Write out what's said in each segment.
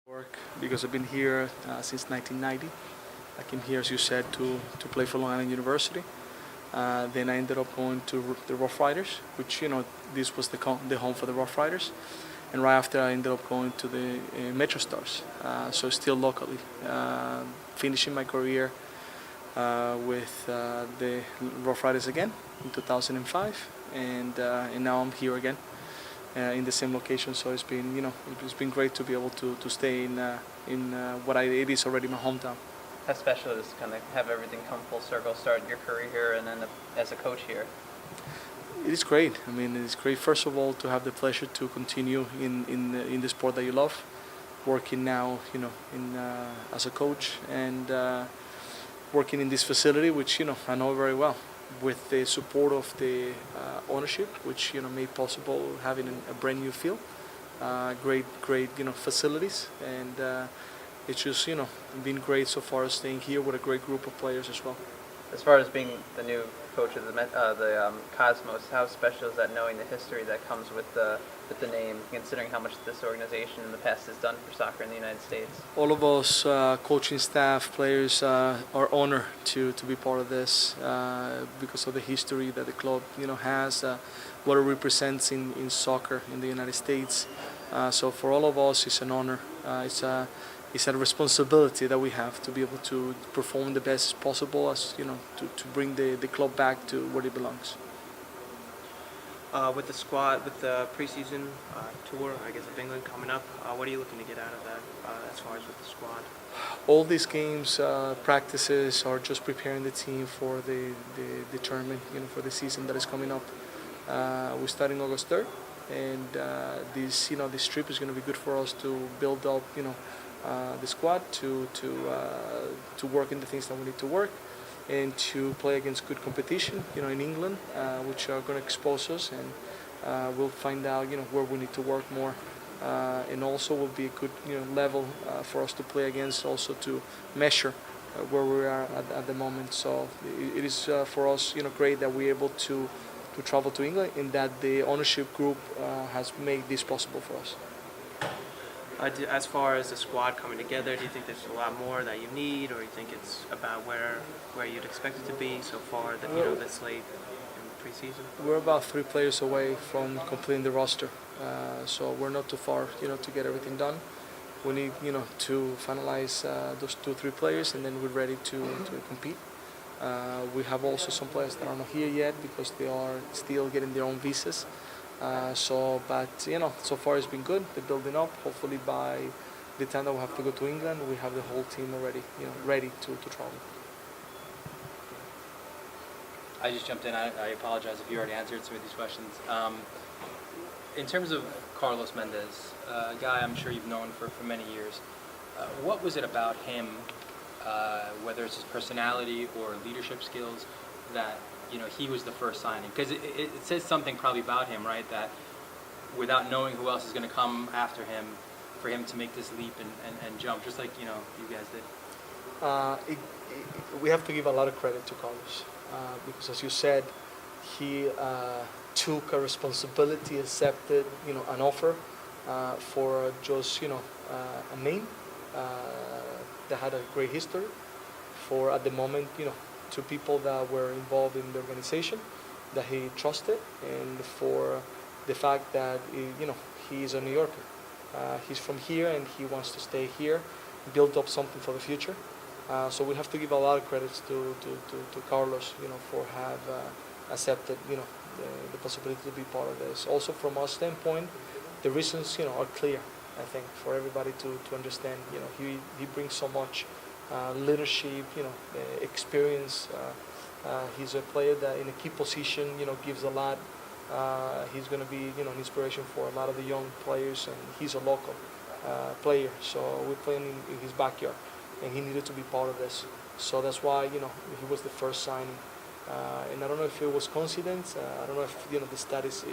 Work because I've been here since 1990. I came here, as you said, to play for Long Island University. Then I ended up going to the Rough Riders, which this was the home for the Rough Riders. And right after, I ended up going to the Metro Stars, so still locally, finishing my career with the Rough Riders again in 2005, and now I'm here again in the same location. So it's been great to be able to stay in what it is already my hometown. How special it is to kind of have everything come full circle, start your career here and then as a coach here? It is great. I mean, it's great, first of all, to have the pleasure to continue in the sport that you love, working now, as a coach, and working in this facility, which I know very well, with the support of the ownership, which made possible having a brand new field, great facilities, and it's just been great so far, staying here with a great group of players as well. As far as being the new coach of the Cosmos, how special is that, knowing the history that comes with the name, considering how much this organization in the past has done for soccer in the United States? All of us, coaching staff, players, are honored to be part of this because of the history that the club has, what it represents in soccer in the United States. So for all of us, it's an honor. It's a responsibility that we have to be able to perform the best possible, as to bring the club back to where it belongs. With the squad, with the preseason tour, I guess, of England coming up, what are you looking to get out of that as far as with the squad? All these games, practices, are just preparing the team for the tournament, for the season that is coming up. We're starting August 3rd, and this trip is going to be good for us to build up, the squad, to work in the things that we need to work, and to play against good competition, in England, which are going to expose us, and we'll find out, where we need to work more, and also will be a good, level for us to play against, also to measure where we are at the moment. So it is for us, great that we're able to travel to England, and that the ownership group has made this possible for us. As far as the squad coming together, do you think there's a lot more that you need, or you think it's about where you'd expect it to be so far, that this late in the preseason? We're about 3 players away from completing the roster, so we're not too far, to get everything done. We need, to finalize those 2-3 players, and then we're ready to compete. We have also some players that are not here yet because they are still getting their own visas. But so far it's been good. They're building up. Hopefully by the time that we have to go to England, we have the whole team already, ready to travel. I just jumped in. I apologize if you already answered some of these questions. In terms of Carlos Mendez, a guy I'm sure you've known for many years, what was it about him, whether it's his personality or leadership skills, that he was the first signing? Because it says something probably about him, right? That without knowing who else is going to come after him, for him to make this leap and jump, just like you guys did. We have to give a lot of credit to Carlos because, as you said, he took a responsibility, accepted an offer for just a name that had a great history, for at the moment 2 people that were involved in the organization that he trusted, and for the fact that he's a New Yorker. He's from here and he wants to stay here, build up something for the future. So we have to give a lot of credits to Carlos, for have accepted the possibility to be part of this. Also from our standpoint, the reasons are clear. I think for everybody to understand. He brings so much leadership, experience. He's a player that in a key position, gives a lot. He's going to be, an inspiration for a lot of the young players, and he's a local player. So we're playing in his backyard, and he needed to be part of this. So that's why, he was the first signing. And I don't know if it was coincidence. I don't know if the status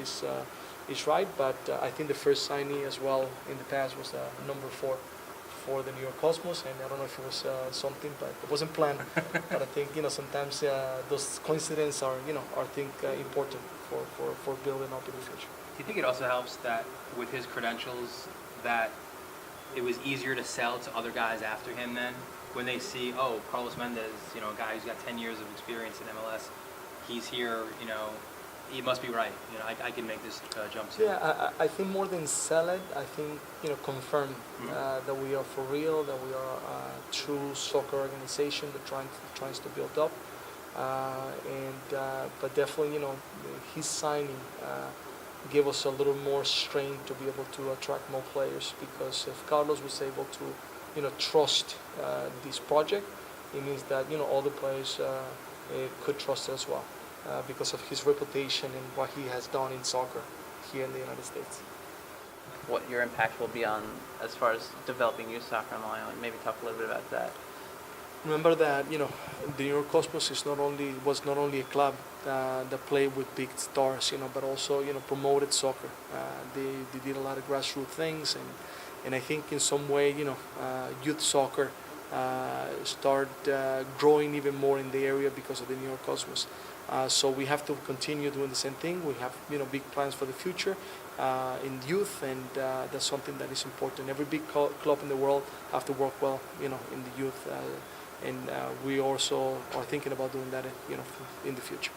is right, but I think the first signee as well in the past was number 4. For the New York Cosmos, and I don't know if it was something, but it wasn't planned. But I think sometimes those coincidences are important for building up in the future. Do you think it also helps that with his credentials that it was easier to sell to other guys after him then? When they see, oh, Carlos Mendez, you know, a guy who's got 10 years of experience in MLS, he's here, you know, he must be right. You know, I can make this jump too. Yeah, I think more than sell it, I think, confirm that we are for real, that we are a true soccer organization that tries to build up. But definitely, his signing gave us a little more strength to be able to attract more players, because if Carlos was able to, trust this project, it means that, all the players could trust it as well, because of his reputation and what he has done in soccer here in the United States. What your impact will be on as far as developing youth soccer on Long Island. Maybe talk a little bit about that. Remember that the New York Cosmos was not only a club that played with big stars, but also promoted soccer. They did a lot of grassroots things, and I think in some way youth soccer started growing even more in the area because of the New York Cosmos. So we have to continue doing the same thing. We have big plans for the future in youth, and that's something that is important. Every big club in the world have to work well in the youth. And we also are thinking about doing that in the future.